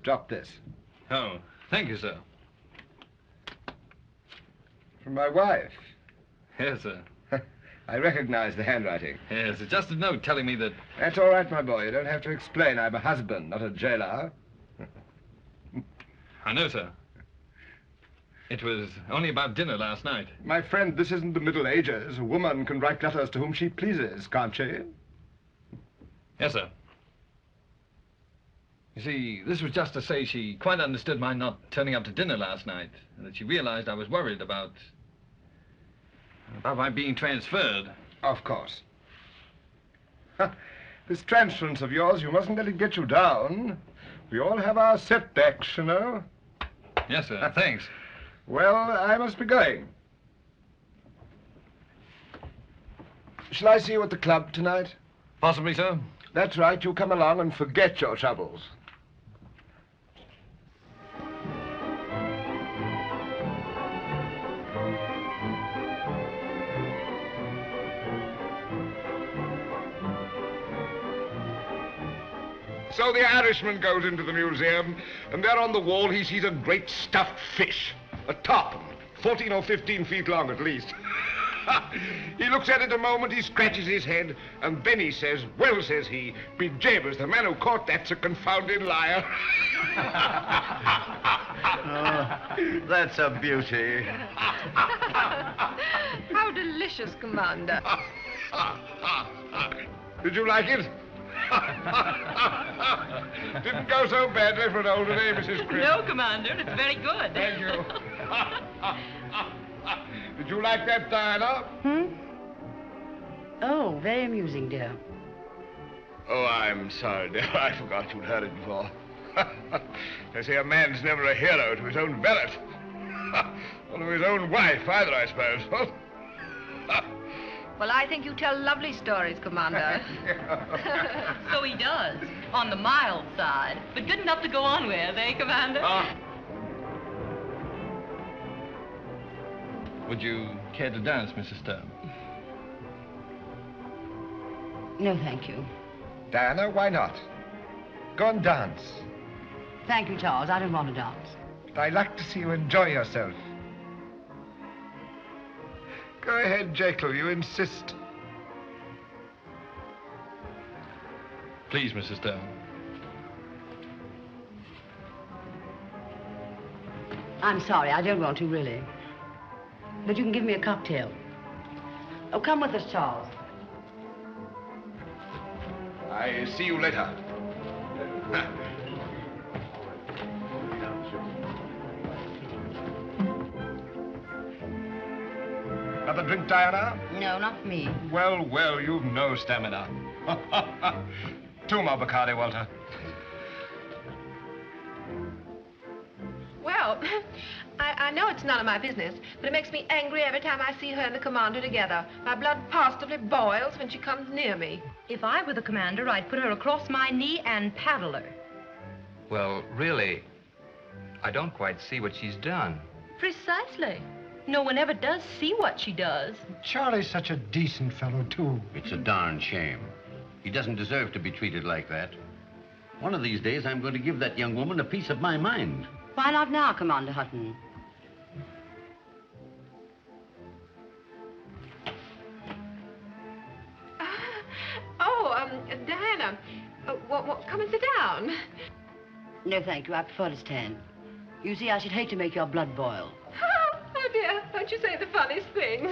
I've dropped this. Oh, thank you, sir. From my wife. Yes, sir. I recognize the handwriting. Yes, it's just a note telling me that... That's all right, my boy. You don't have to explain. I'm a husband, not a jailer. I know, sir. It was only about dinner last night. My friend, this isn't the Middle Ages. A woman can write letters to whom she pleases, can't she? Yes, sir. You see, this was just to say she quite understood my not turning up to dinner last night, and that she realized I was worried about my being transferred. Of course. This transference of yours, you mustn't let it get you down. We all have our setbacks, you know. Yes, sir. Thanks. Well, I must be going. Shall I see you at the club tonight? Possibly, sir. That's right. You come along and forget your troubles. So the Irishman goes into the museum, and there on the wall he sees a great stuffed fish, a top, 14 or 15 feet long at least. He looks at it a moment, he scratches his head, and then he says, well, says he, be jabers, the man who caught that's a confounded liar. Oh, that's a beauty. How delicious, Commander. Did you like it? Didn't go so badly for an older day, Mrs. Cribb. No, Commander, it's very good. Thank you. Did you like that, Diana? Oh, very amusing, dear. Oh, I'm sorry, dear. I forgot you'd heard it before. They say a man's never a hero to his own valet. Or to his own wife, either, I suppose. Well, I think you tell lovely stories, Commander. So he does, on the mild side, but good enough to go on with, eh, Commander? Would you care to dance, Mrs. Stone? No, thank you. Diana, why not? Go and dance. Thank you, Charles. I don't want to dance. I like to see you enjoy yourself. Go ahead, Jekyll, you insist. Please, Mrs. Stone. I'm sorry, I don't want to, really. But you can give me a cocktail. Oh, come with us, Charles. I see you later. Another drink, Diana? No, not for me. Well, well, you've no stamina. Two more Bacardi, Walter. Well, I know it's none of my business, but it makes me angry every time I see her and the Commander together. My blood positively boils when she comes near me. If I were the Commander, I'd put her across my knee and paddle her. Well, really, I don't quite see what she's done. Precisely. No one ever does see what she does. Charlie's such a decent fellow, too. It's a darn shame. He doesn't deserve to be treated like that. One of these days, I'm going to give that young woman a piece of my mind. Why not now, Commander Hutton? Diana, come and sit down. No, thank you. I prefer to stand. You see, I should hate to make your blood boil. Oh, dear, don't you say the funniest thing.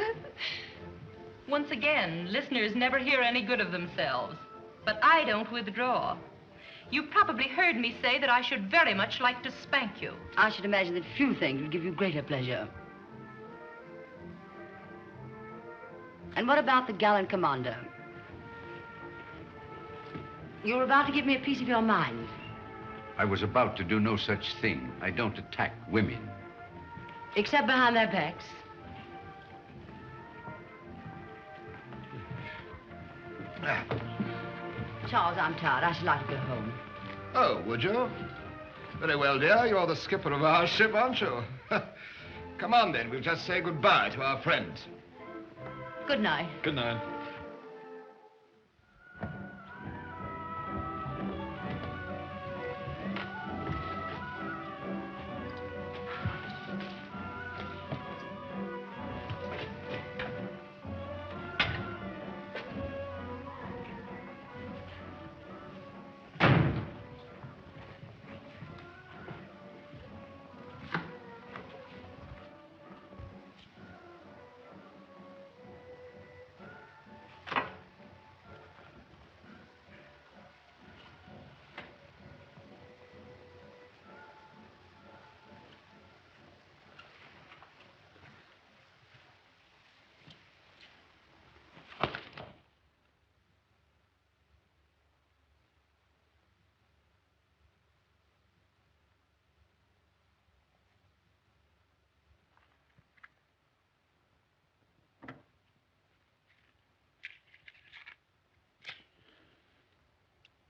Once again, listeners never hear any good of themselves. But I don't withdraw. You probably heard me say that I should very much like to spank you. I should imagine that few things would give you greater pleasure. And what about the gallant Commander? You were about to give me a piece of your mind. I was about to do no such thing. I don't attack women. Except behind their backs. Charles, I'm tired. I should like to go home. Oh, would you? Very well, dear. You're the skipper of our ship, aren't you? Come on, then. We'll just say goodbye to our friends. Good night. Good night.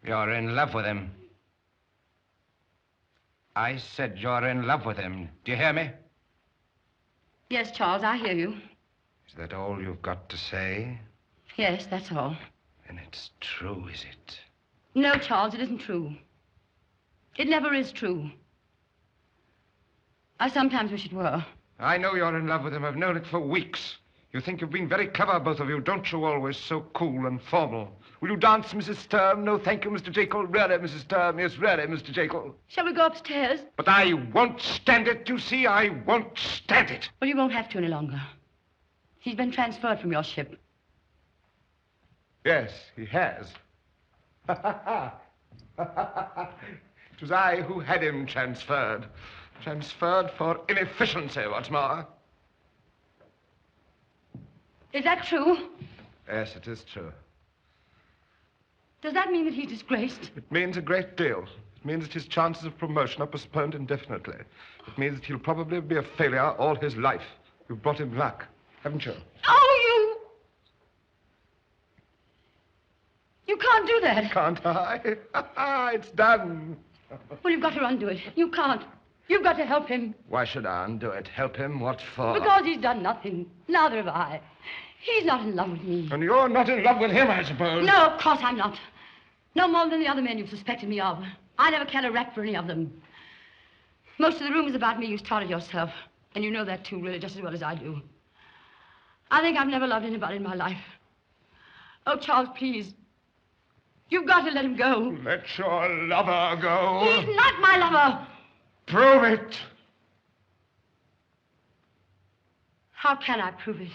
You're in love with him. I said you're in love with him. Do you hear me? Yes, Charles, I hear you. Is that all you've got to say? Yes, that's all. Then it's true, is it? No, Charles, it isn't true. It never is true. I sometimes wish it were. I know you're in love with him. I've known it for weeks. You think you've been very clever, both of you, don't you? Always so cool and formal. Will you dance, Mrs. Sturm? No, thank you, Mr. Jekyll. Really, Mrs. Sturm. Yes, really, Mr. Jekyll. Shall we go upstairs? But I won't stand it, you see. I won't stand it. Well, you won't have to any longer. He's been transferred from your ship. Yes, he has. It was I who had him transferred. Transferred for inefficiency, what's more. Is that true? Yes, it is true. Does that mean that he's disgraced? It means a great deal. It means that his chances of promotion are postponed indefinitely. It means that he'll probably be a failure all his life. You've brought him luck, haven't you? Oh, you can't do that. Can't I? It's done. Well, you've got to undo it. You can't. You've got to help him. Why should I undo it? Help him? What for? Because he's done nothing. Neither have I. He's not in love with me. And you're not in love with him, I suppose? No, of course I'm not. No more than the other men you've suspected me of. I never cared a rap for any of them. Most of the rumors about me you started yourself. And you know that, too, really, just as well as I do. I think I've never loved anybody in my life. Oh, Charles, please. You've got to let him go. Let your lover go. He's not my lover. Prove it. How can I prove it?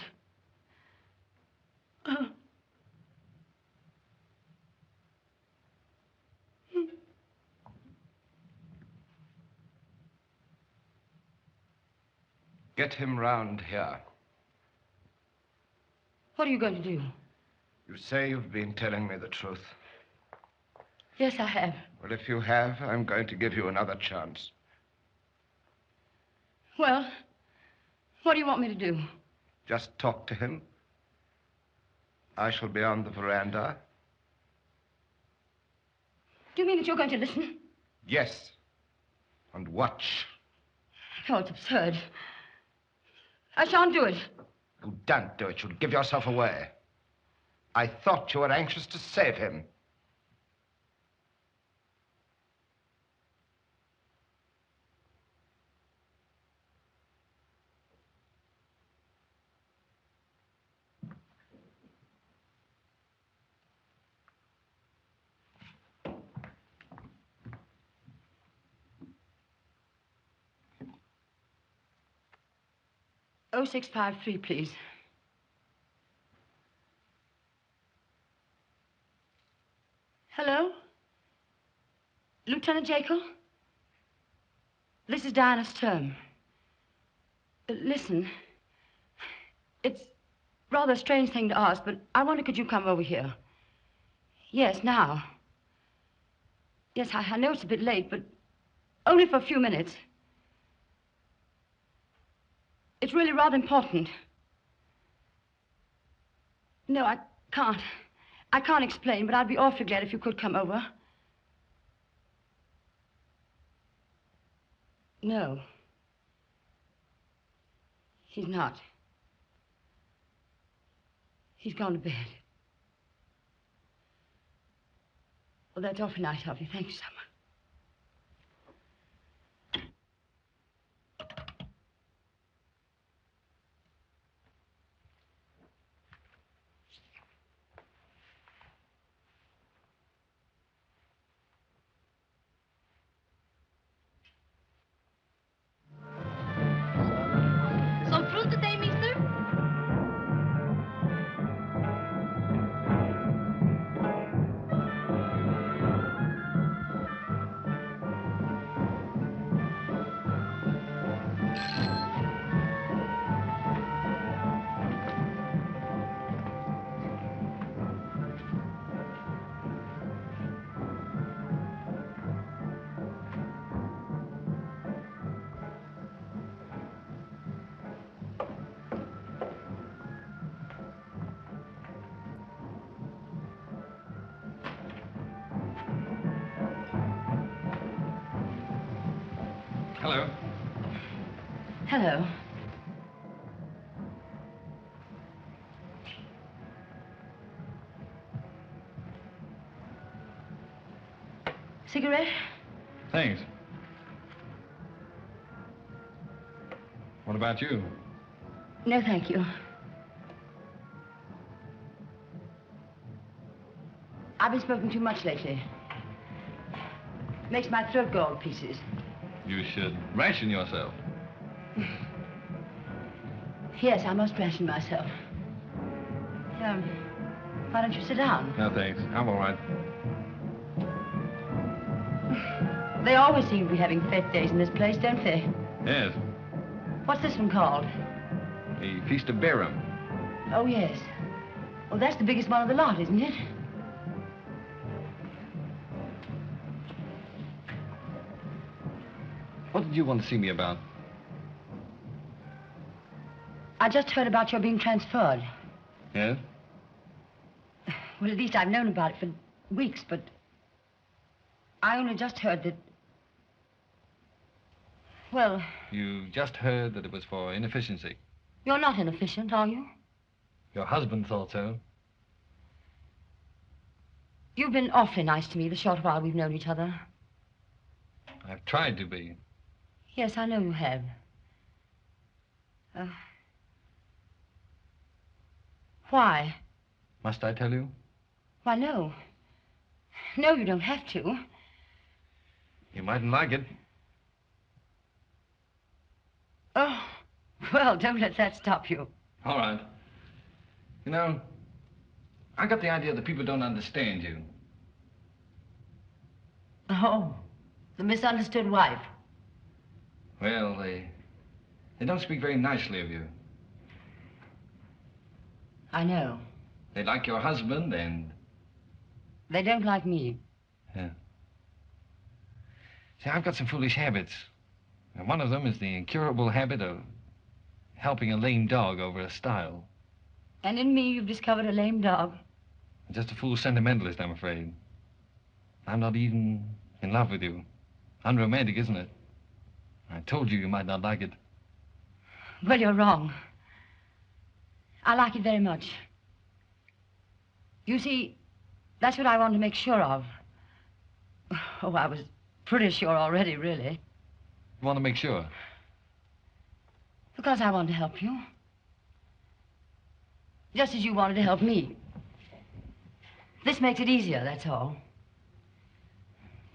Get him round here. What are you going to do? You say you've been telling me the truth. Yes, I have. Well, if you have, I'm going to give you another chance. Well, what do you want me to do? Just talk to him. I shall be on the veranda. Do you mean that you're going to listen? Yes. And watch. Oh, it's absurd. I shan't do it. You don't do it. You'll give yourself away. I thought you were anxious to save him. Oh, 0653, please. Hello? Lieutenant Jekyll? This is Diana Sturm. Listen, it's rather a strange thing to ask, but I wonder, could you come over here? Yes, now. Yes, I know it's a bit late, but only for a few minutes. It's really rather important. No, I can't. I can't explain, but I'd be awfully glad if you could come over. No. He's not. He's gone to bed. Well, that's awfully nice of you. Thank you so much. Some fruit today, mister? Hello. Hello. Cigarette? Thanks. What about you? No, thank you. I've been smoking too much lately. Makes my throat go all to pieces. You should ration yourself. Yes, I must ration myself. Why don't you sit down? No, thanks. I'm all right. They always seem to be having fete days in this place, don't they? Yes. What's this one called? The Feast of Bairam. Oh, yes. Well, that's the biggest one of the lot, isn't it? What did you want to see me about? I just heard about your being transferred. Yes? Well, at least I've known about it for weeks, but I only just heard that... Well... You just heard that it was for inefficiency. You're not inefficient, are you? Your husband thought so. You've been awfully nice to me the short while we've known each other. I've tried to be. Yes, I know you have. Why? Must I tell you? Why, no. No, you don't have to. You mightn't like it. Oh, well, don't let that stop you. All right. You know, I got the idea that people don't understand you. Oh, the misunderstood wife. Well, they don't speak very nicely of you. I know. They like your husband and... They don't like me. Yeah. See, I've got some foolish habits. And one of them is the incurable habit of helping a lame dog over a stile. And in me, you've discovered a lame dog. I'm just a fool sentimentalist, I'm afraid. I'm not even in love with you. Unromantic, isn't it? I told you you might not like it. Well, you're wrong. I like it very much. You see, that's what I wanted to make sure of. Oh, I was pretty sure already, really. You want to make sure? Because I wanted to help you. Just as you wanted to help me. This makes it easier, that's all.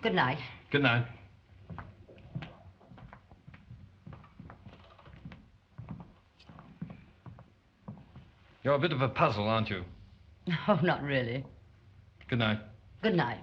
Good night. Good night. You're a bit of a puzzle, aren't you? Oh, not really. Good night. Good night.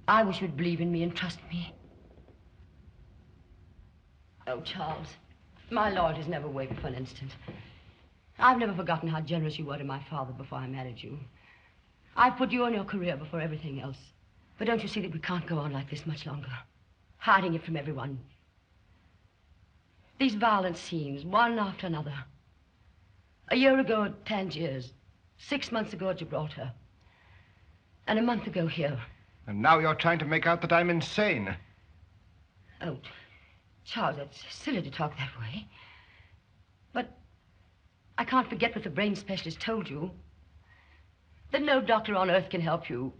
I wish you'd believe in me and trust me. Oh, Charles, my loyalty's never wavered for an instant. I've never forgotten how generous you were to my father before I married you. I've put you and your career before everything else. But don't you see that we can't go on like this much longer? Hiding it from everyone. These violent scenes, one after another. A year ago at Tangiers, 6 months ago at Gibraltar, and a month ago here. And now you're trying to make out that I'm insane. Oh, Charles, that's silly to talk that way. But I can't forget what the brain specialist told you. That no doctor on earth can help you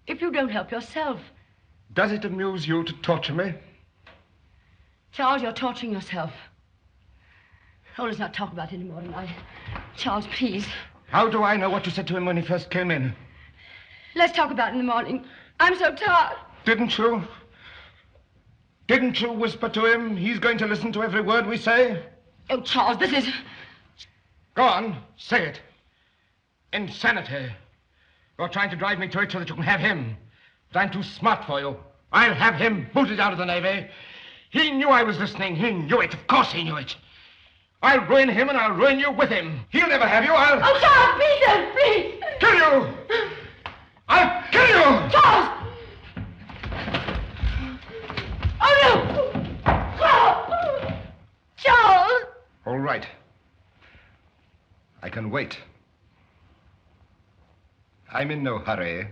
if you don't help yourself. Does it amuse you to torture me? Charles, you're torturing yourself. Oh, let's not talk about it anymore tonight. Charles, please. How do I know what you said to him when he first came in? Let's talk about it in the morning. I'm so tired. Didn't you? Didn't you whisper to him he's going to listen to every word we say? Oh, Charles, this is... Go on, say it. Insanity. You're trying to drive me to it so that you can have him. But I'm too smart for you. I'll have him booted out of the Navy. He knew I was listening. He knew it. Of course he knew it. I'll ruin him and I'll ruin you with him. He'll never have you. I'll... Oh, Charles, please don't, please! kill you! I'll kill you! Charles! Oh, no! Charles! Charles! All right. I can wait. I'm in no hurry.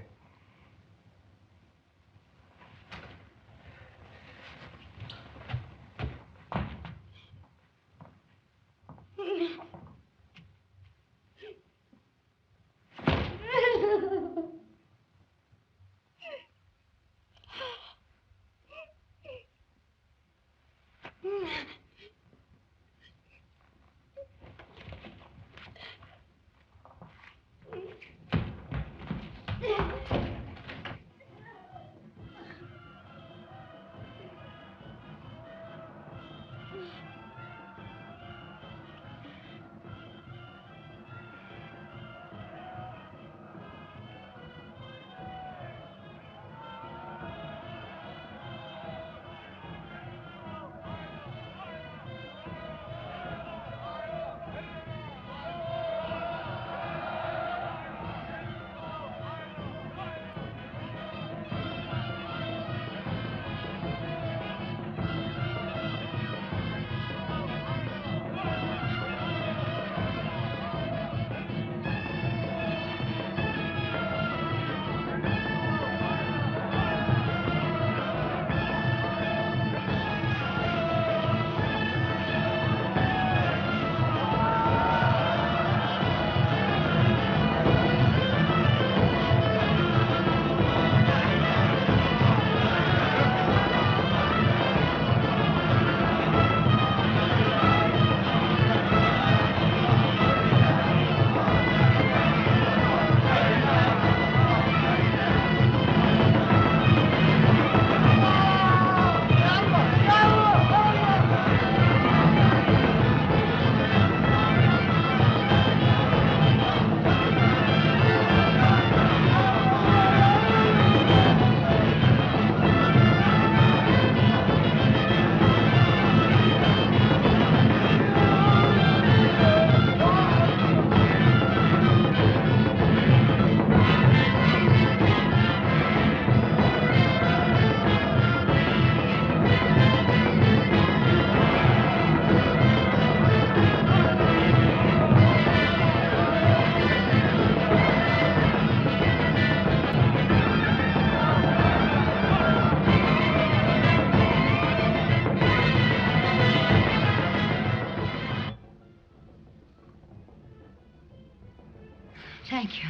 Thank you.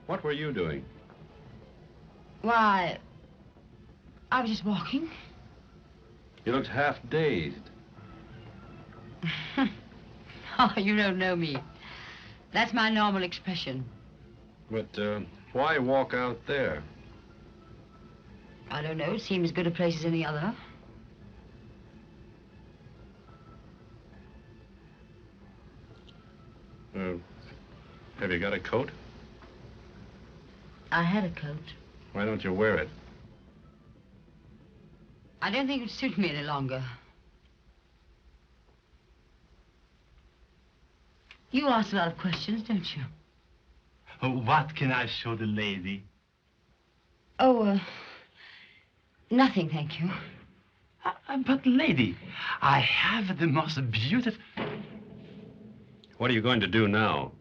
What were you doing? Why, I was just walking. You looked half dazed. Oh, you don't know me. That's my normal expression. But why walk out there? I don't know. It seemed as good a place as any other. Have you got a coat? I had a coat. Why don't you wear it? I don't think it would suit me any longer. You ask a lot of questions, don't you? What can I show the lady? Oh, nothing, thank you. But, lady, I have the most beautiful... What are you going to do now?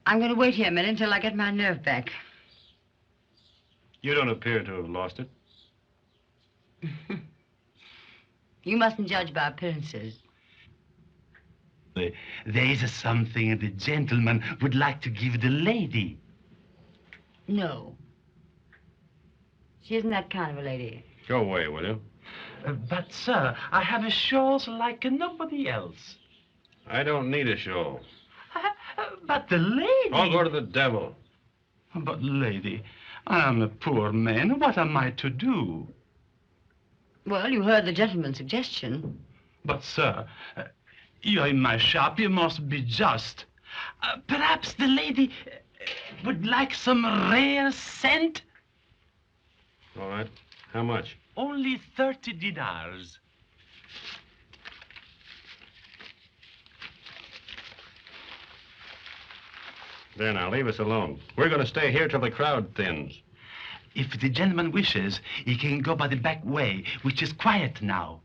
I'm going to wait here a minute until I get my nerve back. You don't appear to have lost it. You mustn't judge by appearances. There is something the gentleman would like to give the lady. No. She isn't that kind of a lady. Go away, will you? But, sir, I have a shawls like nobody else. I don't need a show. But the lady... I'll go to the devil. But, lady, I am a poor man. What am I to do? Well, you heard the gentleman's suggestion. But, sir, you're in my shop. You must be just. Perhaps the lady would like some rare scent? All right. How much? Only 30 dinars. There, now, leave us alone. We're going to stay here till the crowd thins. If the gentleman wishes, he can go by the back way, which is quiet now.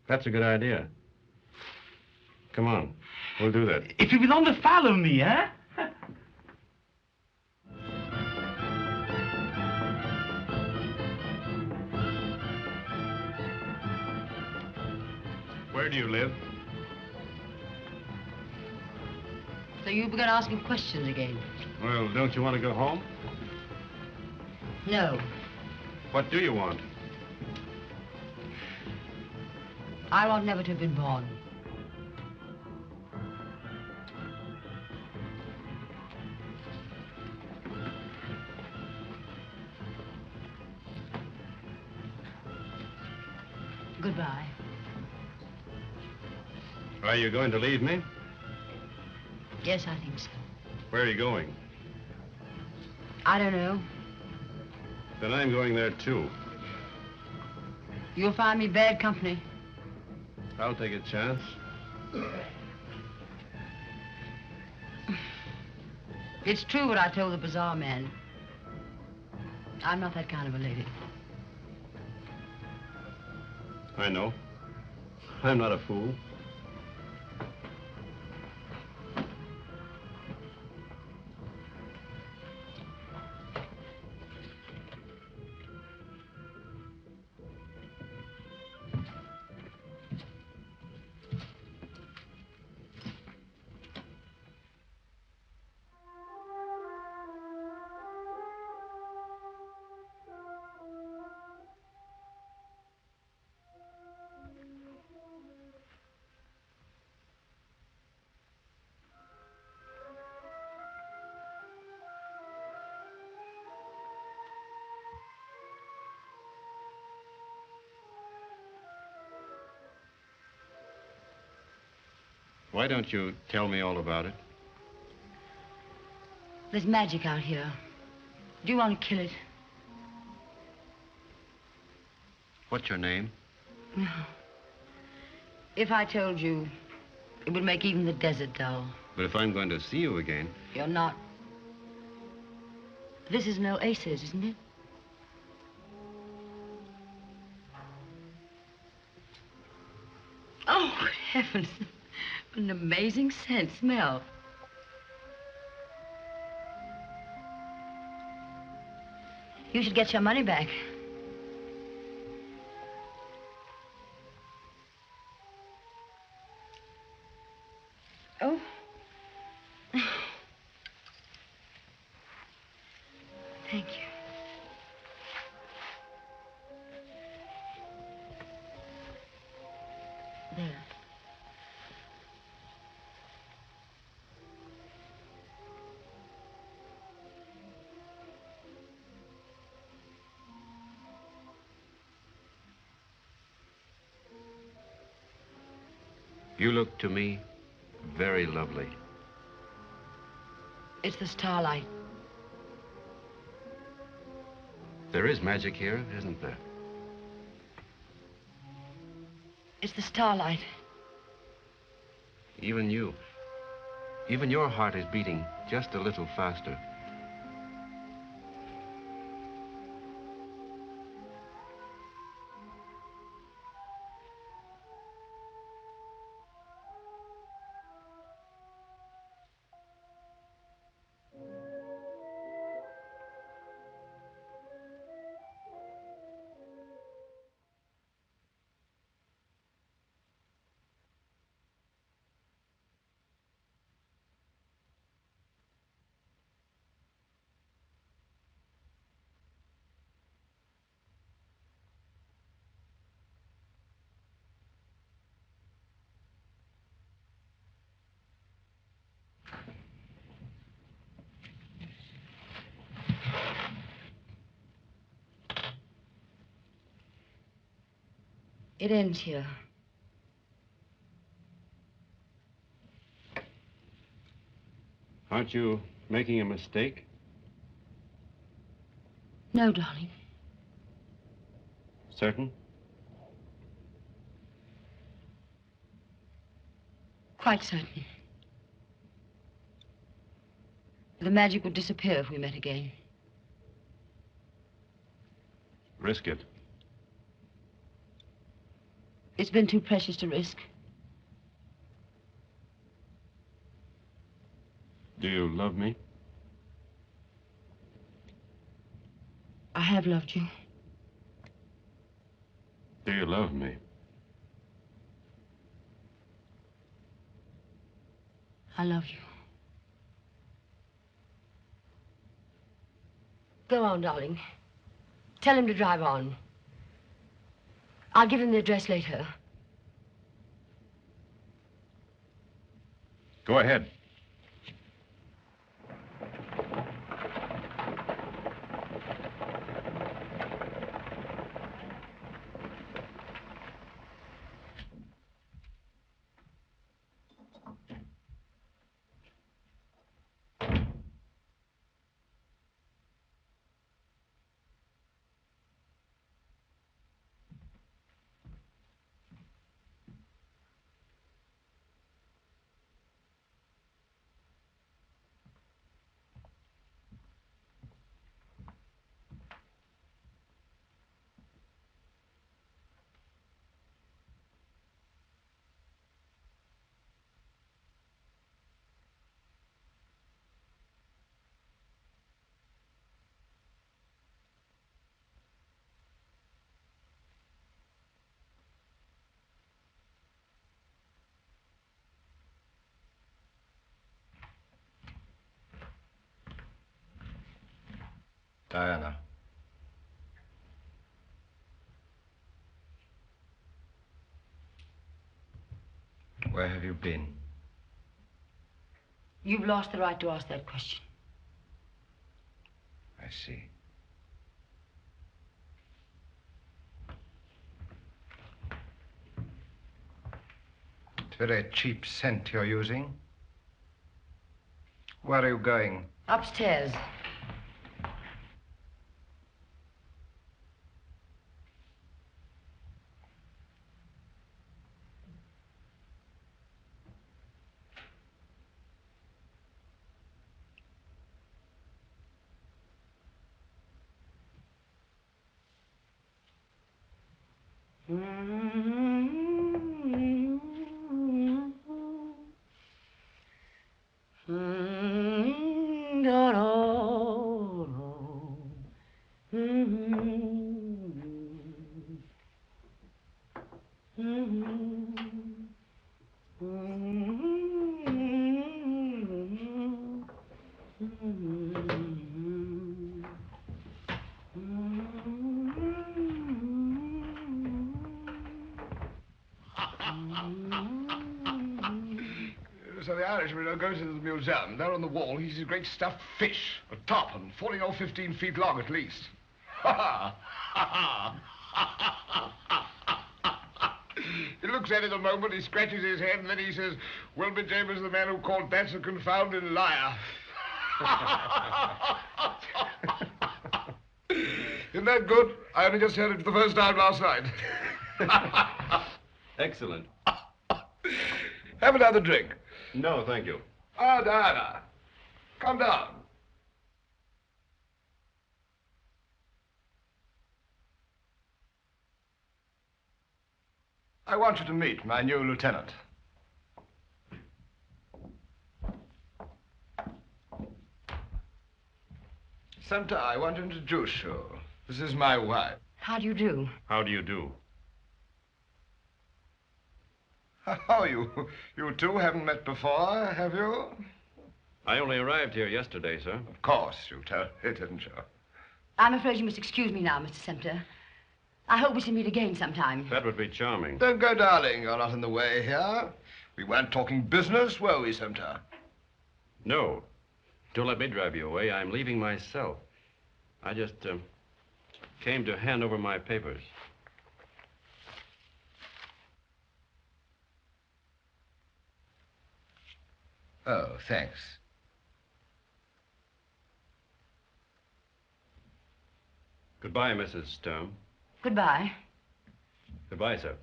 That's a good idea. Come on. We'll do that. If you will only follow me, eh? Where do you live? So you began asking questions again? Well, don't you want to go home? No. What do you want? I want never to have been born. Goodbye. Are you going to leave me? Yes, I think so. Where are you going? I don't know. Then I'm going there, too. You'll find me bad company. I'll take a chance. It's true what I told the bazaar man. I'm not that kind of a lady. I know. I'm not a fool. Why don't you tell me all about it? There's magic out here. Do you want to kill it? What's your name? No. If I told you, it would make even the desert dull. But if I'm going to see you again... You're not. This is no aces, isn't it? Oh, heavens. An amazing scent. Smell. You should get your money back. Oh. Thank you. There. You look to me very lovely. It's the starlight. There is magic here, isn't there? It's the starlight. Even you. Even your heart is beating just a little faster. It ends here. Aren't you making a mistake? No, darling. Certain? Quite certain. The magic would disappear if we met again. Risk it. It's been too precious to risk. Do you love me? I have loved you. Do you love me? I love you. Go on, darling. Tell him to drive on. I'll give him the address later. Go ahead. Diana. Where have you been? You've lost the right to ask that question. I see. It's a very cheap scent you're using. Where are you going? Upstairs. So the Irishman goes into the museum. There on the wall, he sees a great stuffed fish, a top, and 14 or 15 feet long at least. He looks at it a moment, he scratches his head, and then he says, "Well, be James, the man who called that's a confounded liar." Isn't that good? I only just heard it for the first time last night. Excellent. Have another drink. No, thank you. Ah, Diana, come down. I want you to meet my new lieutenant. Santa, I want to introduce you. This is my wife. How do you do? How do you do? Oh, you two haven't met before, have you? I only arrived here yesterday, sir. Of course, you told me, didn't you? I'm afraid you must excuse me now, Mr. Sempter. I hope we shall meet again sometime. That would be charming. Don't go, darling. You're not in the way here. We weren't talking business, were we, Sumter? No. Don't let me drive you away. I'm leaving myself. I just came to hand over my papers. Oh, thanks. Goodbye, Mrs. Stone. Goodbye. Goodbye, sir.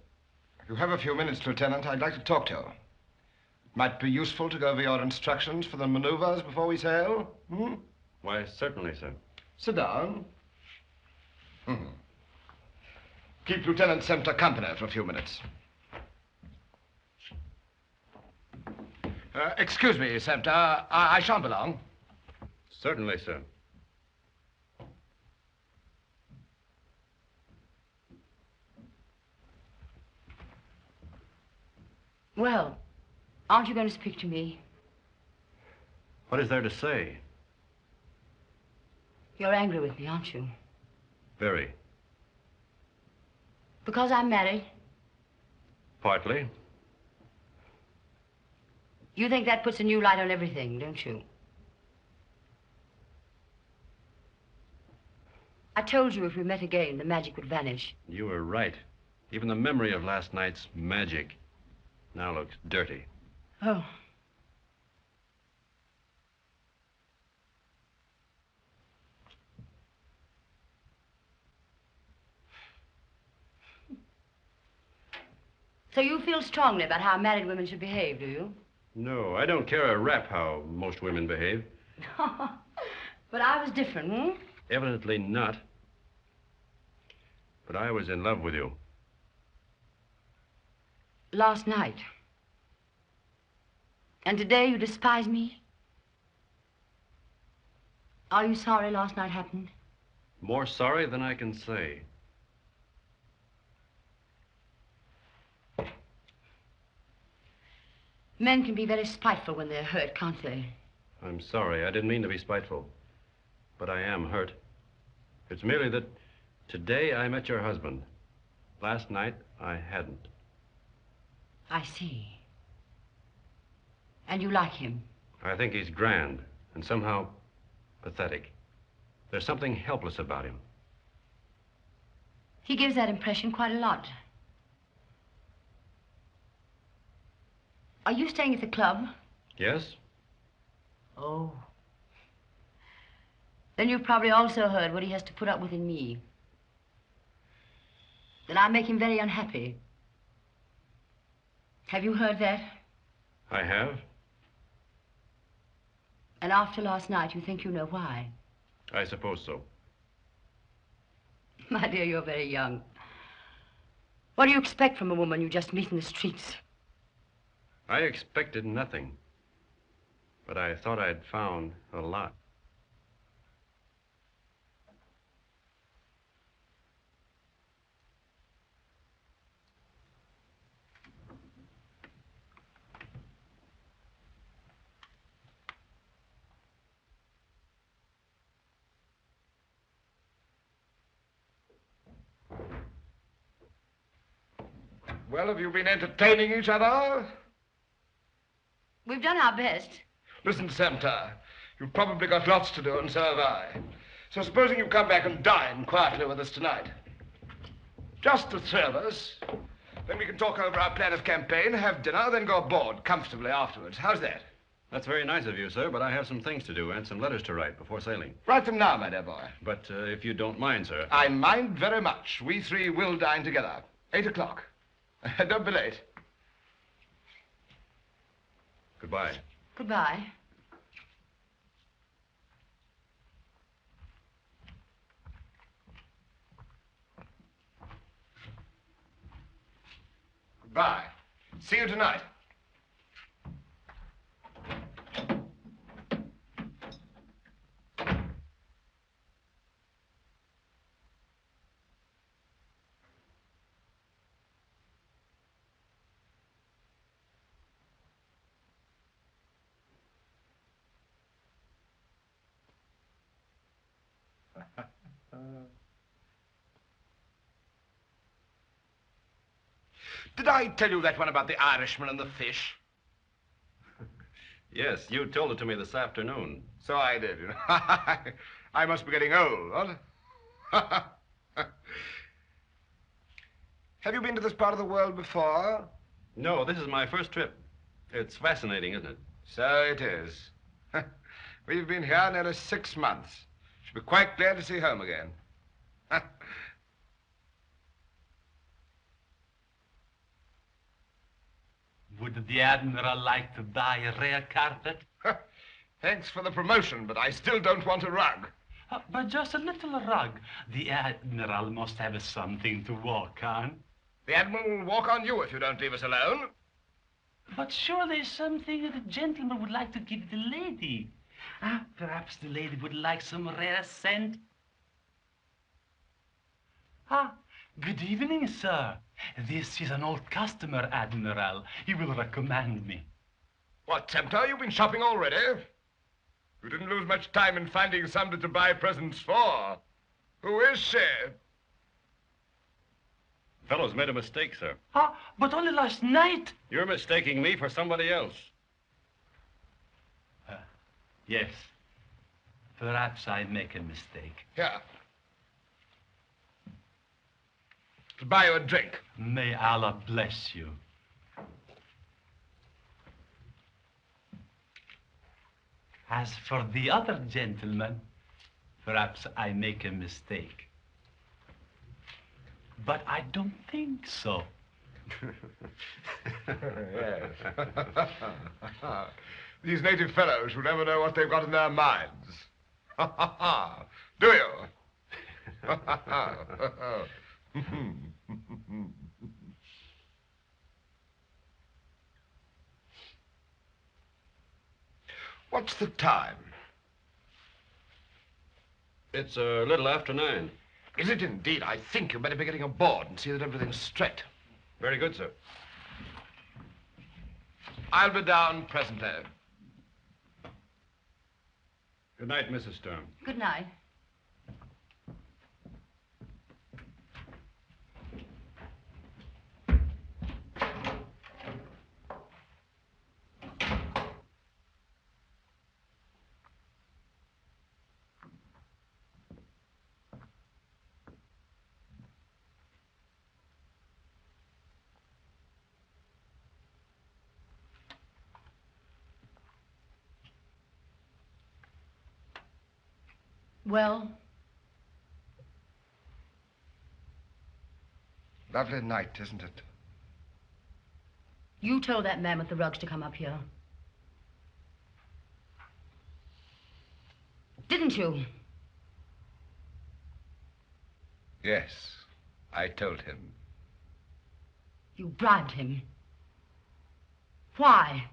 If you have a few minutes, Lieutenant, I'd like to talk to you. It might be useful to go over your instructions for the maneuvers before we sail. Hmm? Why, certainly, sir. Sit down. Keep Lieutenant Sumter company for a few minutes. Excuse me, Sumter. I shan't be long. Certainly, sir. Well, aren't you going to speak to me? What is there to say? You're angry with me, aren't you? Very. Because I'm married? Partly. You think that puts a new light on everything, don't you? I told you if we met again, the magic would vanish. You were right. Even the memory of last night's magic now looks dirty. Oh. So you feel strongly about how married women should behave, do you? No, I don't care a rap how most women behave. But I was different, hmm? Evidently not. But I was in love with you. Last night. And today you despise me? Are you sorry last night happened? More sorry than I can say. Men can be very spiteful when they're hurt, can't they? I'm sorry. I didn't mean to be spiteful. But I am hurt. It's merely that today I met your husband. Last night I hadn't. I see. And you like him? I think he's grand and somehow pathetic. There's something helpless about him. He gives that impression quite a lot. Are you staying at the club? Yes? Oh. Then you've probably also heard what he has to put up with in me. That I make him very unhappy. Have you heard that? I have. And after last night, you think you know why? I suppose so. My dear, you're very young. What do you expect from a woman you just meet in the streets? I expected nothing. But I thought I'd found a lot. Well, have you been entertaining each other? We've done our best. Listen, Sumter, you've probably got lots to do, and so have I. So supposing you come back and dine quietly with us tonight. Just the three of us. Then we can talk over our plan of campaign, have dinner, then go aboard comfortably afterwards. How's that? That's very nice of you, sir, but I have some things to do and some letters to write before sailing. Write them now, my dear boy. But if you don't mind, sir. I mind very much. We three will dine together. 8 o'clock. Don't be late. Goodbye. Goodbye. Goodbye. See you tonight. Did I tell you that one about the Irishman and the fish? Yes, you told it to me this afternoon. So I did, you know. I must be getting old, what? Have you been to this part of the world before? No, this is my first trip. It's fascinating, isn't it? So it is. We've been here nearly 6 months. Should be quite glad to see home again. Would the Admiral like to buy a rare carpet? Thanks for the promotion, but I still don't want a rug. But just a little rug. The Admiral must have something to walk on. The Admiral will walk on you if you don't leave us alone. But surely something the gentleman would like to give the lady. Perhaps the lady would like some rare scent. Good evening, sir. This is an old customer, Admiral. He will recommend me. What, Tempter? You've been shopping already? You didn't lose much time in finding somebody to buy presents for. Who is she? Fellow's made a mistake, sir. But only last night. You're mistaking me for somebody else. Yes. Perhaps I make a mistake. Here. To buy you a drink. May Allah bless you. As for the other gentleman, perhaps I make a mistake. But I don't think so. Yes. These native fellows will never know what they've got in their minds. Do you? What's the time? It's a little after 9. Is it indeed? I think you better be getting aboard and see that everything's straight. Very good, sir. I'll be down presently. Good night, Mrs. Stern. Good night. Well? Lovely night, isn't it? You told that man with the rugs to come up here. Didn't you? Yes, I told him. You bribed him. Why?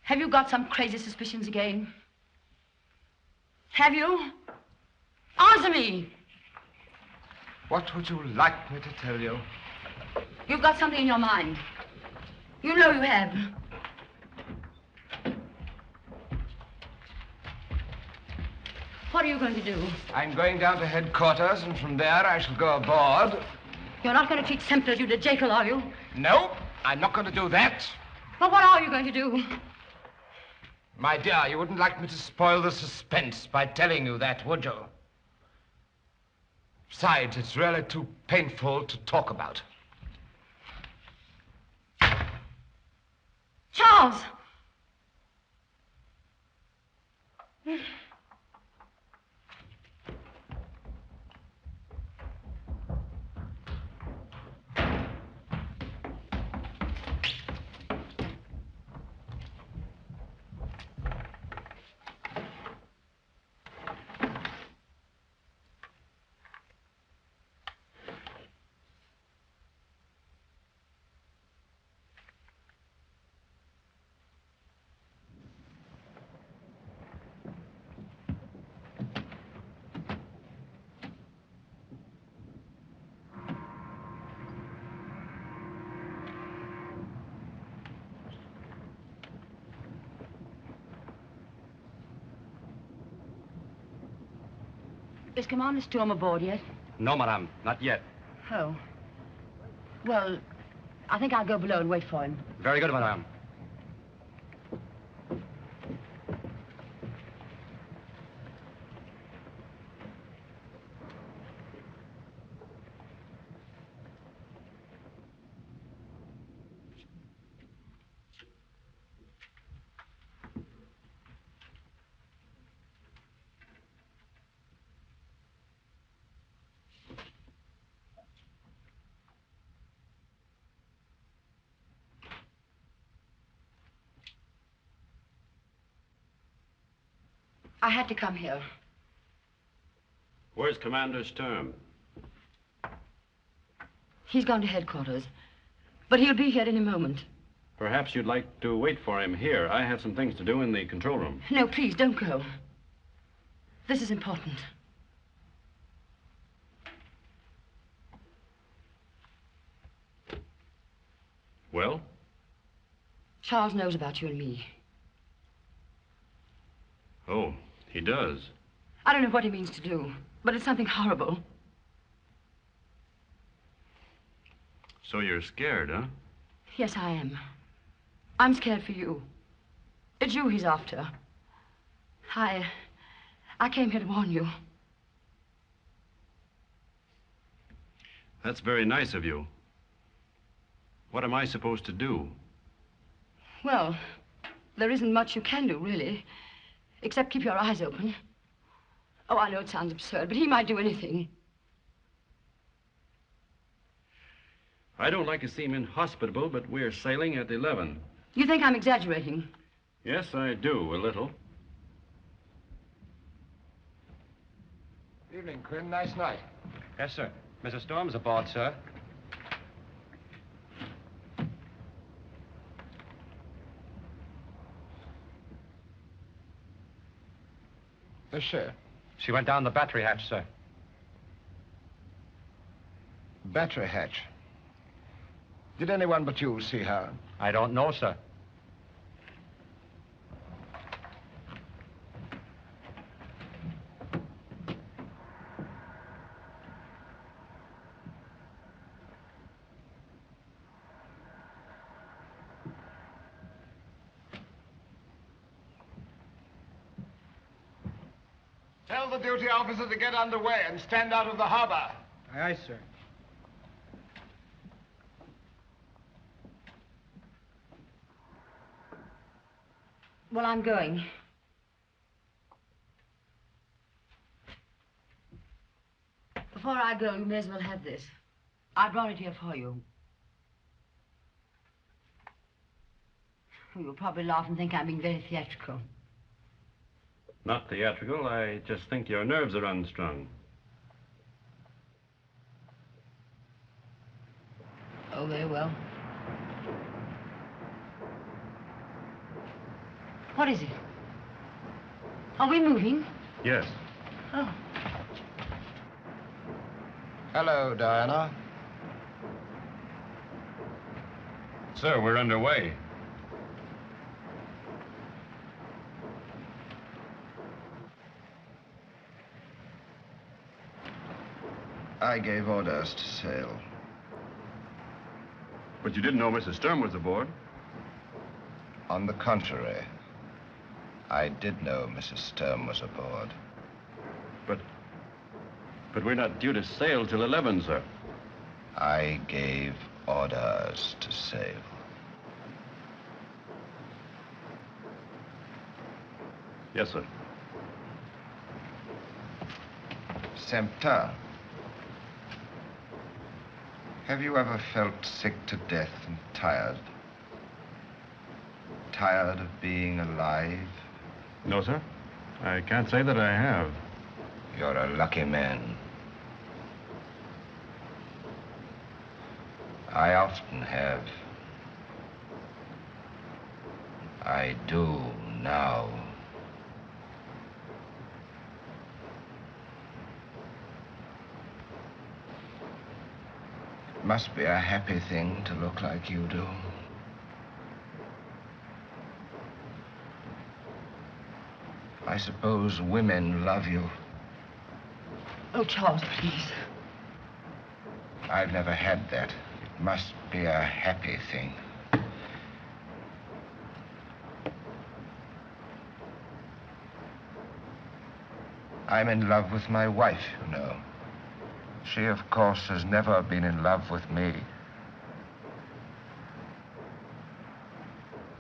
Have you got some crazy suspicions again? Have you? Answer me! What would you like me to tell you? You've got something in your mind. You know you have. What are you going to do? I'm going down to headquarters, and from there I shall go aboard. You're not going to treat Semple as you did Jekyll, are you? No, I'm not going to do that. Well, what are you going to do? My dear, you wouldn't like me to spoil the suspense by telling you that, would you? Besides, it's really too painful to talk about. Charles! Is Commander Storm aboard yet? No, madame, not yet. Oh. Well, I think I'll go below and wait for him. Very good, madame. I had to come here. Where's Commander Sturm? He's gone to headquarters. But he'll be here any moment. Perhaps you'd like to wait for him here. I have some things to do in the control room. No, please, don't go. This is important. Well? Charles knows about you and me. Oh, he does. I don't know what he means to do, but it's something horrible. So you're scared, huh? Yes, I am. I'm scared for you. It's you he's after. I came here to warn you. That's very nice of you. What am I supposed to do? Well, there isn't much you can do, really, except keep your eyes open. Oh, I know it sounds absurd, but he might do anything. I don't like to seem inhospitable, but we're sailing at 11. You think I'm exaggerating? Yes, I do, a little. Evening, Quinn. Nice night. Yes, sir. Mrs. Storm's aboard, sir. Is she? She went down the battery hatch, sir. Battery hatch. Did anyone but you see her? I don't know, sir. Tell the duty officer to get underway and stand out of the harbor. Aye, aye, sir. Well, I'm going. Before I go, you may as well have this. I brought it here for you. You'll probably laugh and think I'm being very theatrical. Not theatrical. I just think your nerves are unstrung. Oh, very well. What is it? Are we moving? Yes. Oh. Hello, Diana. Sir, we're underway. I gave orders to sail. But you didn't know Mrs. Sturm was aboard? On the contrary, I did know Mrs. Sturm was aboard. But we're not due to sail till 11, sir. I gave orders to sail. Yes, sir. Sempter, have you ever felt sick to death and tired? Tired of being alive? No, sir. I can't say that I have. You're a lucky man. I often have. I do now. It must be a happy thing to look like you do. I suppose women love you. Oh, Charles, please. I've never had that. It must be a happy thing. I'm in love with my wife, you know. She, of course, has never been in love with me.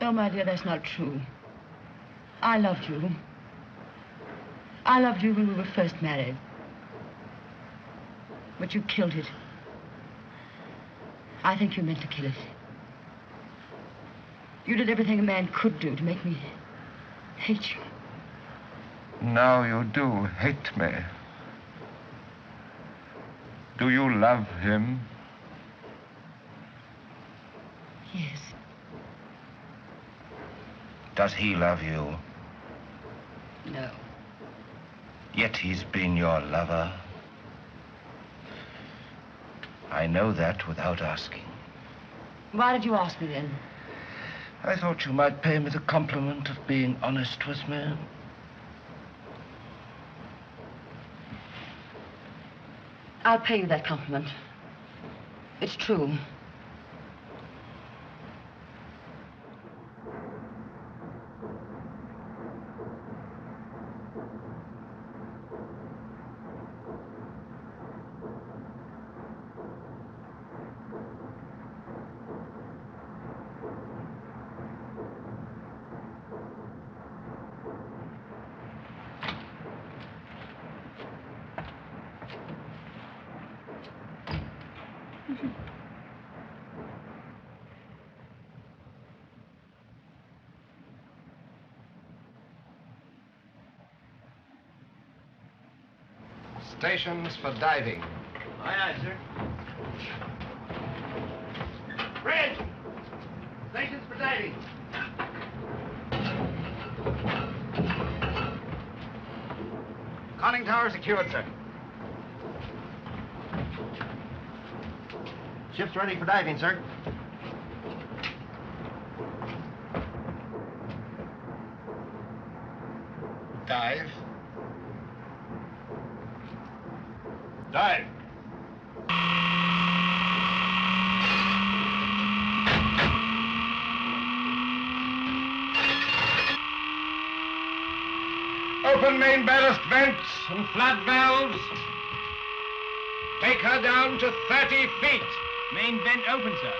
Oh, my dear, that's not true. I loved you. I loved you when we were first married. But you killed it. I think you meant to kill it. You did everything a man could do to make me hate you. Now you do hate me. Do you love him? Yes. Does he love you? No. Yet he's been your lover. I know that without asking. Why did you ask me then? I thought you might pay me the compliment of being honest with me. I'll pay you that compliment. It's true. Stations for diving. Aye, aye, sir. Bridge! Stations for diving. Conning tower secured, sir. Ship's ready for diving, sir. Dive. Dive. Open main ballast vents and flat valves. Take her down to 30 feet. Main vent open, sir.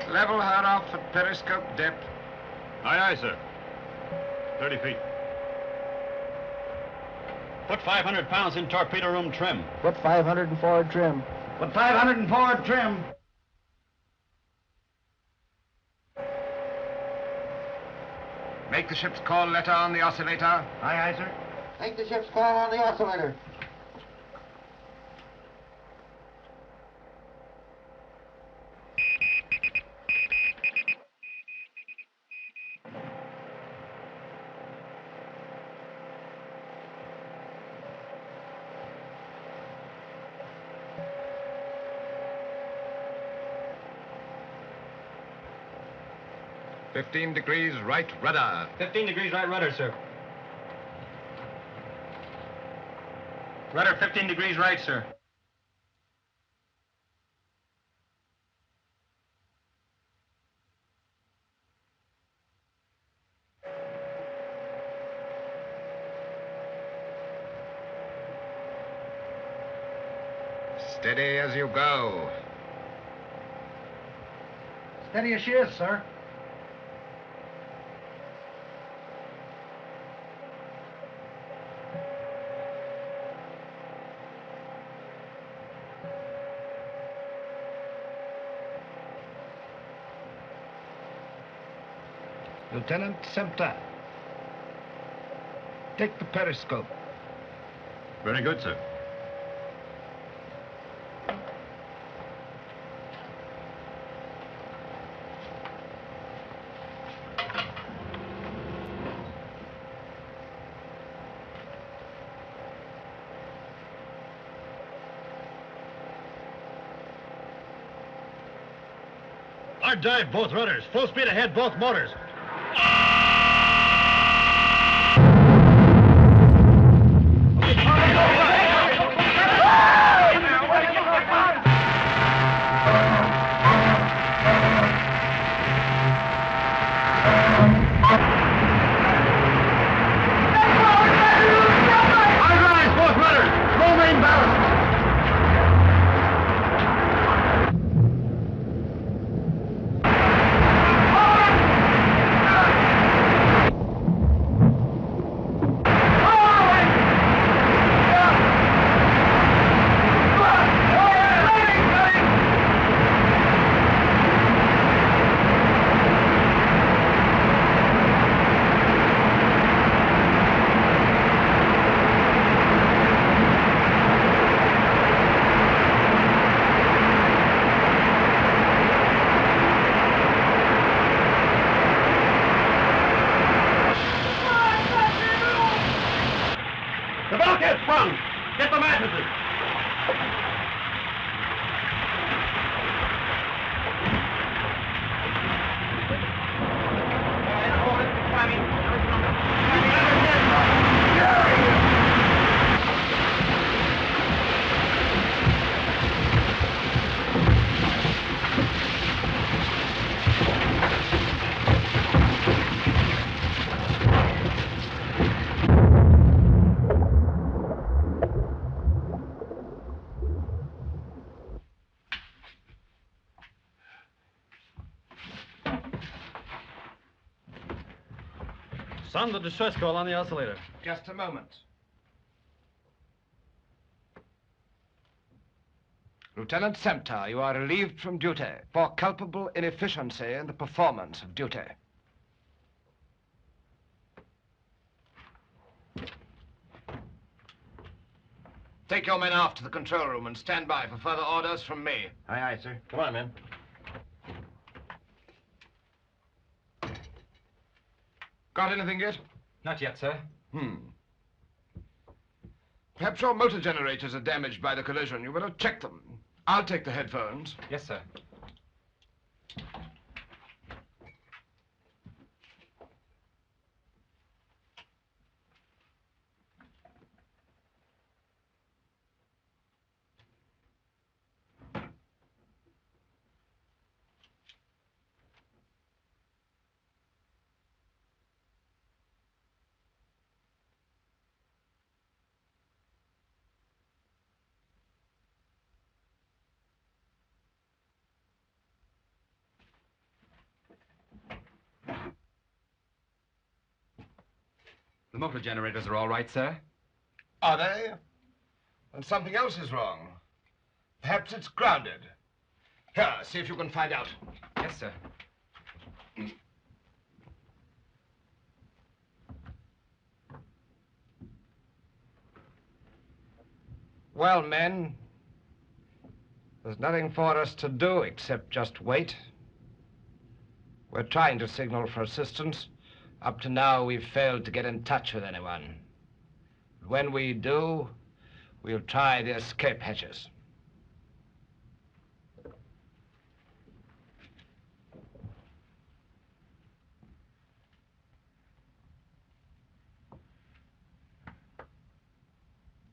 Level her off at periscope depth. Aye, aye, sir. 30 feet. Put 500 pounds in torpedo room trim. Put 500 in forward trim. Put 500 in forward trim. Make the ship's call letter on the oscillator. Aye, aye, sir. Make the ship's call on the oscillator. "15 degrees right rudder. 15 degrees right rudder, sir. Rudder 15 degrees right, sir. Steady as you go. Steady as she is, sir. Lieutenant Sempter, take the periscope. Very good, sir. Hard dive, both rudders. Full speed ahead, both motors. on! Get the mattresses! Sound the distress call on the oscillator. Just a moment. Lieutenant Sempter, you are relieved from duty for culpable inefficiency in the performance of duty. Take your men off to the control room and stand by for further orders from me. Aye, aye, sir. Come on, men. Got anything yet? Not yet, sir. Perhaps your motor generators are damaged by the collision. You better check them. I'll take the headphones. Yes, sir. The motor generators are all right, sir. Are they? And something else is wrong. Perhaps it's grounded. Here, see if you can find out. Yes, sir. Well, men, there's nothing for us to do except just wait. We're trying to signal for assistance. Up to now, we've failed to get in touch with anyone. When we do, we'll try the escape hatches.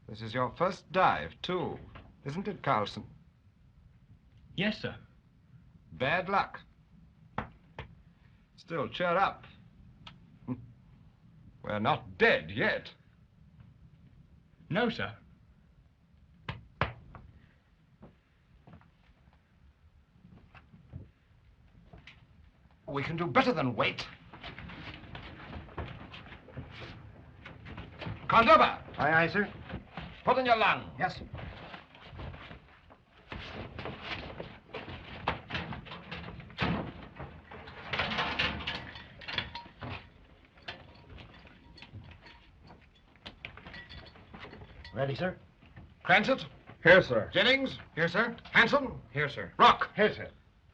This is your first dive, too, isn't it, Carlson? Yes, sir. Bad luck. Still, cheer up. We're not dead yet. No, sir. We can do better than wait. Condover! Aye, aye, sir. Put in your lung. Yes. Ready, sir? Cransett? Here, sir. Jennings? Here, sir. Hanson? Here, sir. Rock? Here, sir.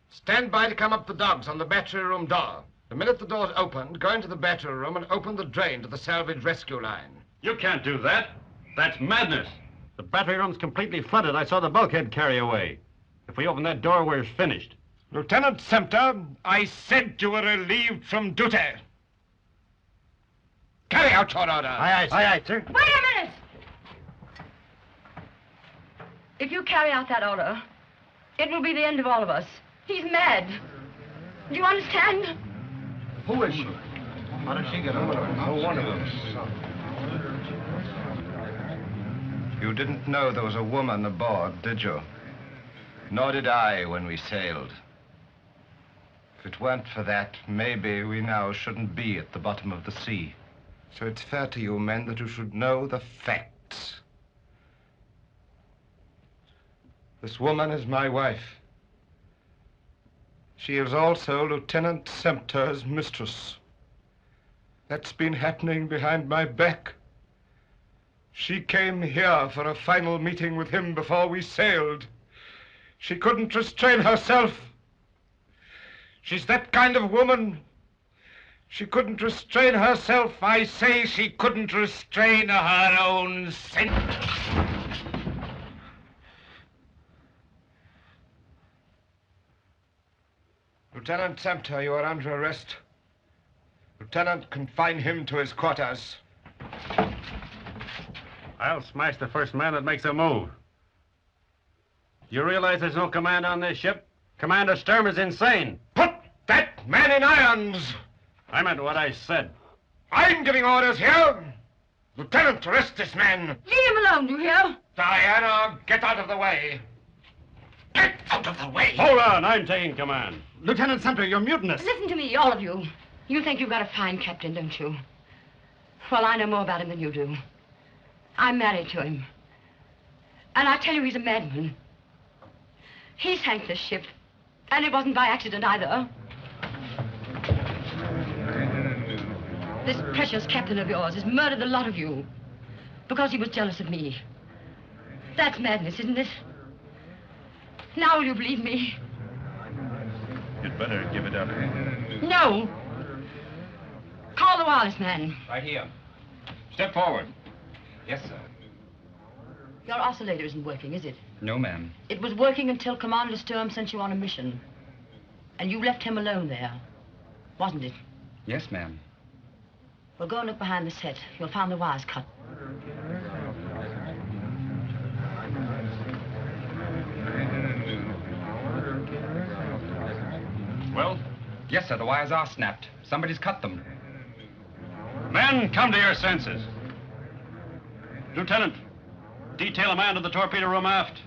Stand by to come up the dogs on the battery room door. The minute the door's opened, go into the battery room and open the drain to the salvage rescue line. You can't do that. That's madness. The battery room's completely flooded. I saw the bulkhead carry away. If we open that door, we're finished. Lieutenant Sempter, I said you were relieved from duty. Carry out your order. Aye, aye, sir. Aye, aye, sir. Wait a minute! If you carry out that order, it will be the end of all of us. He's mad. Do you understand? Who is she? How did she get over there? No wonder. You didn't know there was a woman aboard, did you? Nor did I when we sailed. If it weren't for that, maybe we now shouldn't be at the bottom of the sea. So it's fair to you men that you should know the facts. This woman is my wife. She is also Lieutenant Sempter's mistress. That's been happening behind my back. She came here for a final meeting with him before we sailed. She couldn't restrain herself. She's that kind of woman. She couldn't restrain herself. I say she couldn't restrain her own sense. Lieutenant Sumter, you are under arrest. Lieutenant, confine him to his quarters. I'll smash the first man that makes a move. You realize there's no command on this ship? Commander Sturm is insane. Put that man in irons! I meant what I said. I'm giving orders here. Lieutenant, arrest this man. Leave him alone, you hear? Diana, get out of the way. Get out of the way. Hold on, I'm taking command. Lieutenant Sumter, you're mutinous. Listen to me, all of you. You think you've got a fine captain, don't you? Well, I know more about him than you do. I'm married to him. And I tell you, he's a madman. He sank this ship. And it wasn't by accident either. This precious captain of yours has murdered the lot of you because he was jealous of me. That's madness, isn't it? Now will you believe me? You'd better give it up. No. Call the wireless man. Right here. Step forward. Yes, sir. Your oscillator isn't working, is it? No, ma'am. It was working until Commander Sturm sent you on a mission. And you left him alone there, wasn't it? Yes, ma'am. Well, go and look behind the set. You'll find the wires cut. Well? Yes, sir. The wires are snapped. Somebody's cut them. Men, come to your senses. Lieutenant, detail a man to the torpedo room aft.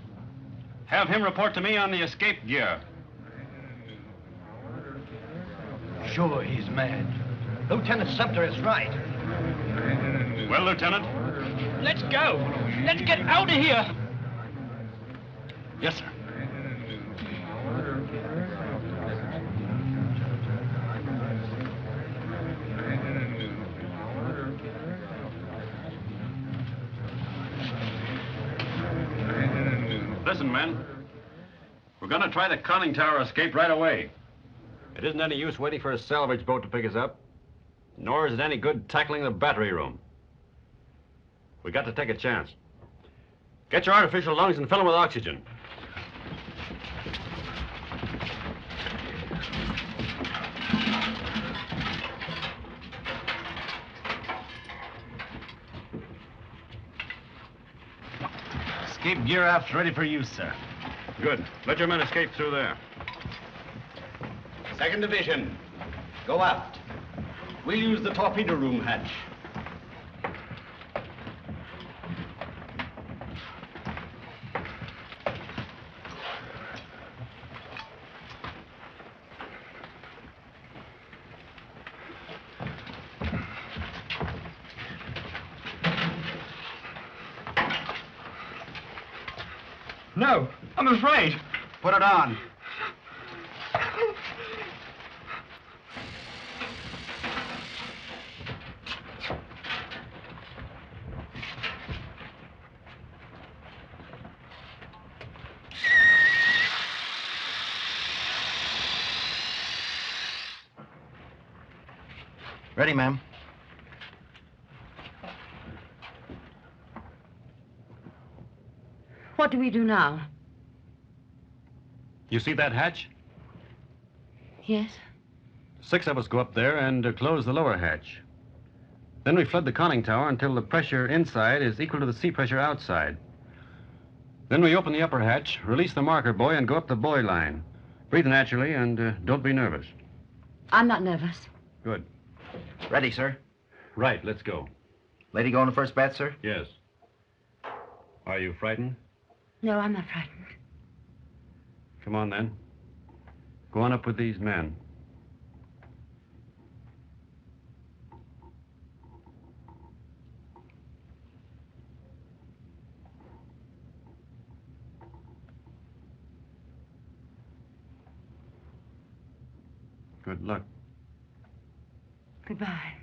Have him report to me on the escape gear. Sure, he's mad. Lieutenant Sumter is right. Well, Lieutenant? Let's go. Let's get out of here. Yes, sir. Listen, men. We're going to try the conning tower escape right away. It isn't any use waiting for a salvage boat to pick us up, nor is it any good tackling the battery room. We got to take a chance. Get your artificial lungs and fill them with oxygen. Escape gear aft ready for use, sir. Good. Let your men escape through there. Second division, go aft. We'll use the torpedo room hatch. No, I'm afraid. Put it on. Ready, ma'am. What do we do now? You see that hatch? Yes? 6 of us go up there and close the lower hatch. Then we flood the conning tower until the pressure inside is equal to the sea pressure outside. Then we open the upper hatch, release the marker buoy, and go up the buoy line. Breathe naturally and don't be nervous. I'm not nervous. Good. Ready, sir. Right, let's go. Lady going to first bat, sir? Yes. Are you frightened? No, I'm not frightened. Come on, then. Go on up with these men. Good luck. Goodbye.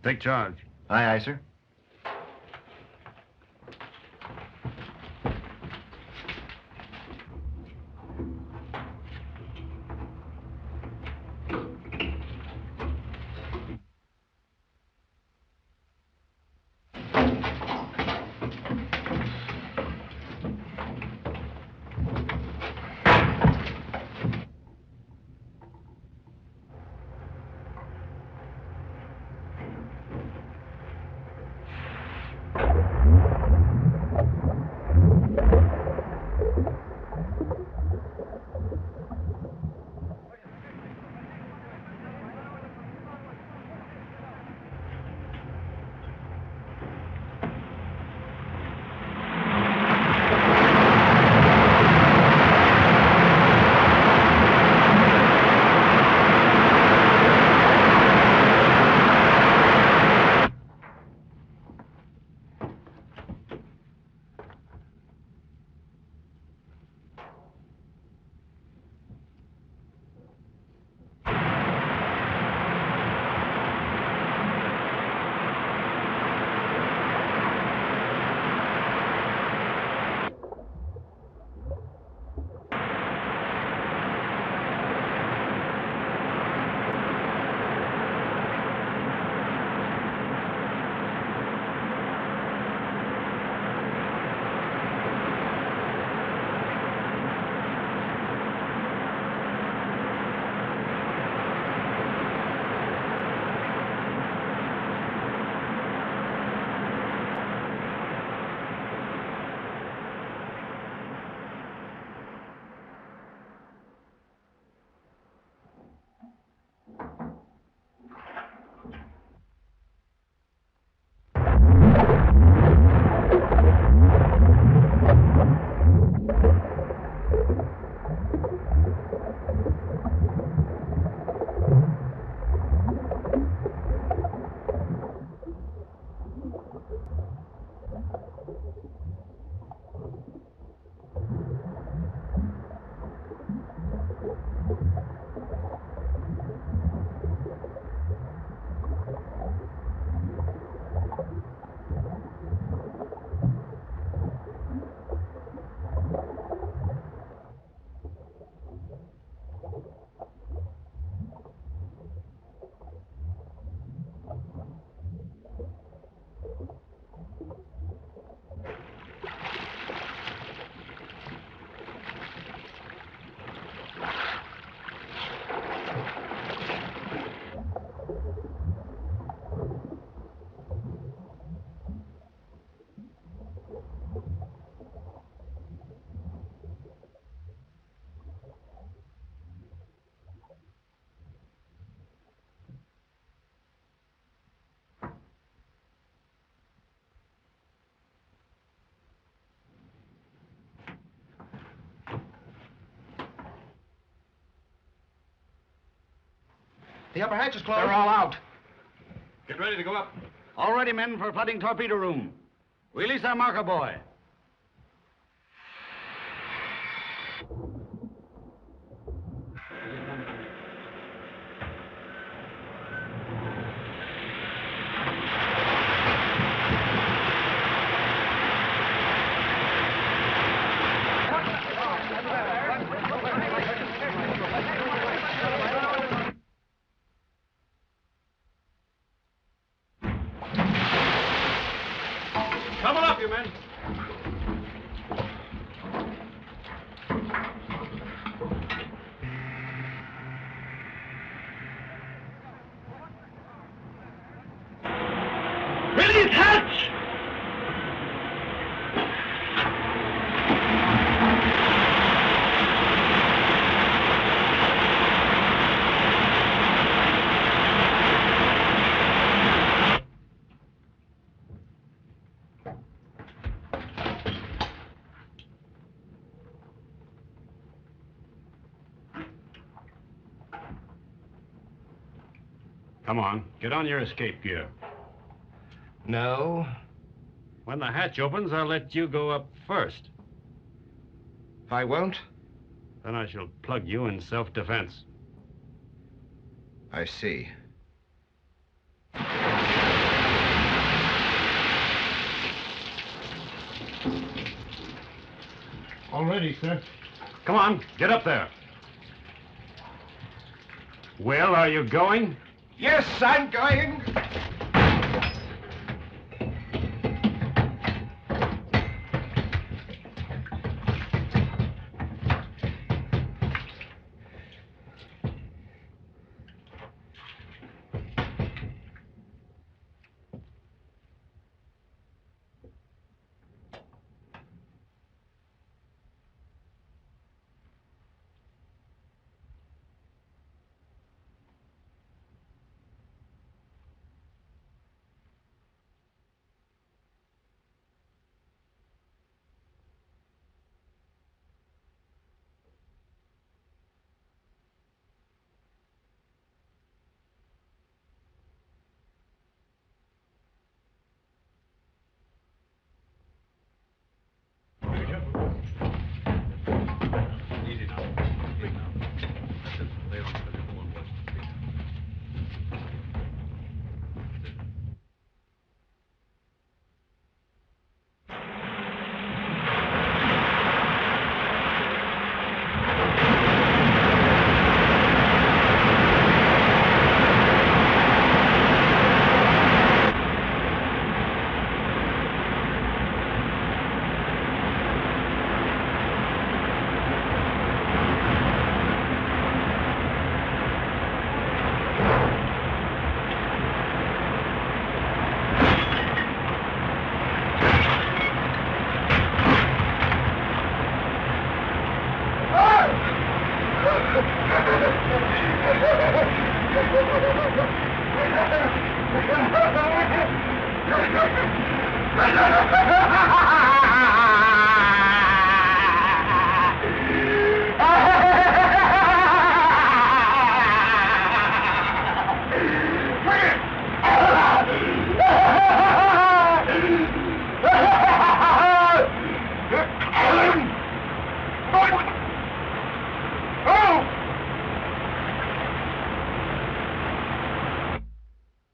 Take charge. Aye, aye, sir. The upper hatch is closed. They're all out. Get ready to go up. All ready, men, for flooding torpedo room. Release our marker boy. Come on up, you men. Release hatch! Come on, get on your escape gear. No. When the hatch opens, I'll let you go up first. If I won't? Then I shall plug you in self-defense. I see. All ready, sir. Come on, get up there. Well, are you going? Yes, I'm going.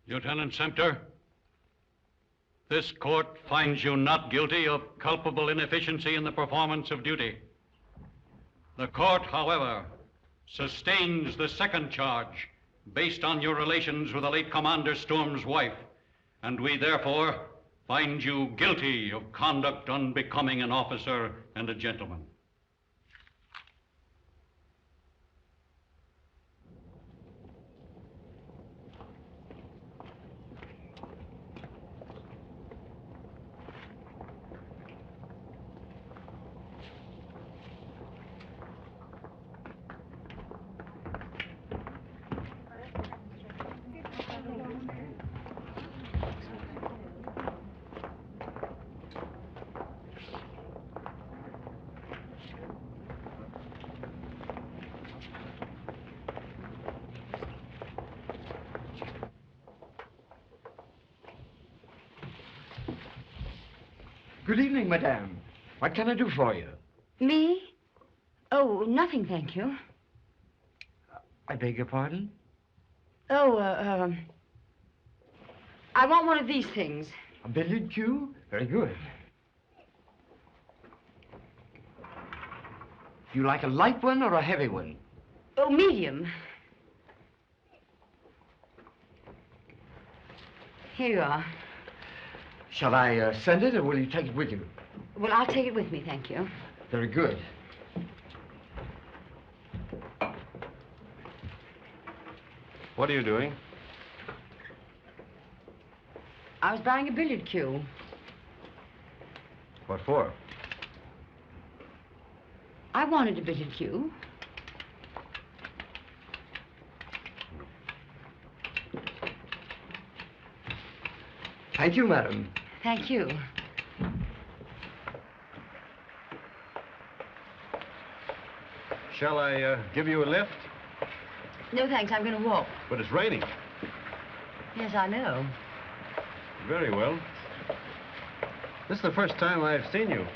Lieutenant Sumter, this court finds you not guilty of culpable inefficiency in the performance of duty. The court, however, sustains the second charge based on your relations with the late Commander Storm's wife, and we therefore find you guilty of conduct unbecoming an officer and a gentleman. Good evening, madame. What can I do for you? Me? Oh, nothing, thank you. I beg your pardon? Oh, I want one of these things. A billiard cue? Very good. Do you like a light one or a heavy one? Oh, medium. Here you are. Shall I send it, or will you take it with you? Well, I'll take it with me, thank you. Very good. What are you doing? I was buying a billiard cue. What for? I wanted a billiard cue. Thank you, madam. Thank you. Shall I give you a lift? No, thanks. I'm going to walk. But it's raining. Yes, I know. Very well. This is the first time I've seen you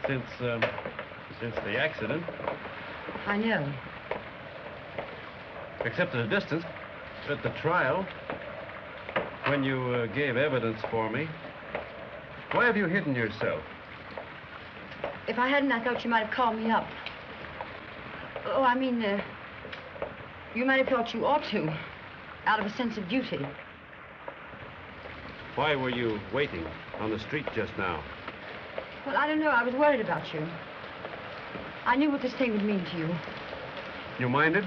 since the accident. I know. Except at a distance. At the trial, when you gave evidence for me. Why have you hidden yourself? If I hadn't, I thought you might have called me up. Oh, I mean, you might have thought you ought to, out of a sense of duty. Why were you waiting on the street just now? Well, I don't know. I was worried about you. I knew what this thing would mean to you. You minded?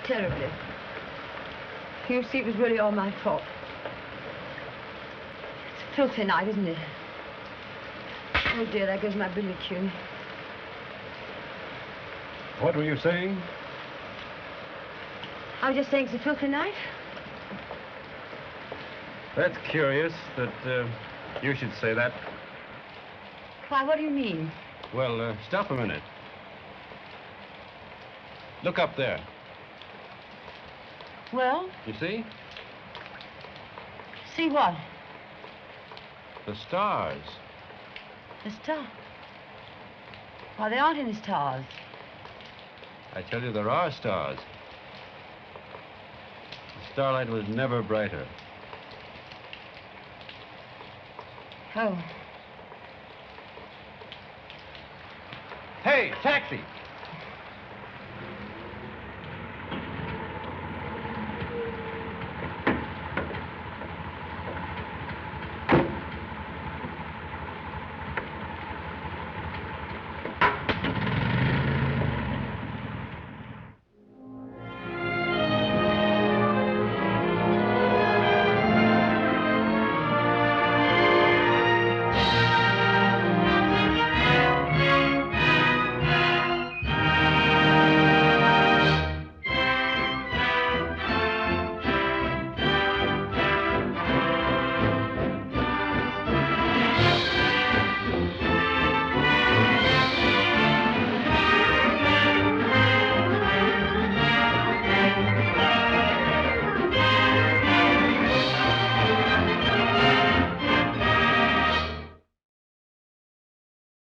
Terribly. You see, it was really all my fault. It's a filthy night, isn't it? Oh, dear, there goes my billiard cue. What were you saying? I was just saying it's a filthy night. That's curious that you should say that. Why, what do you mean? Well, stop a minute. Look up there. Well? You see? See what? The stars. The star. Why, there aren't any stars. I tell you, there are stars. The starlight was never brighter. Oh. Hey, taxi!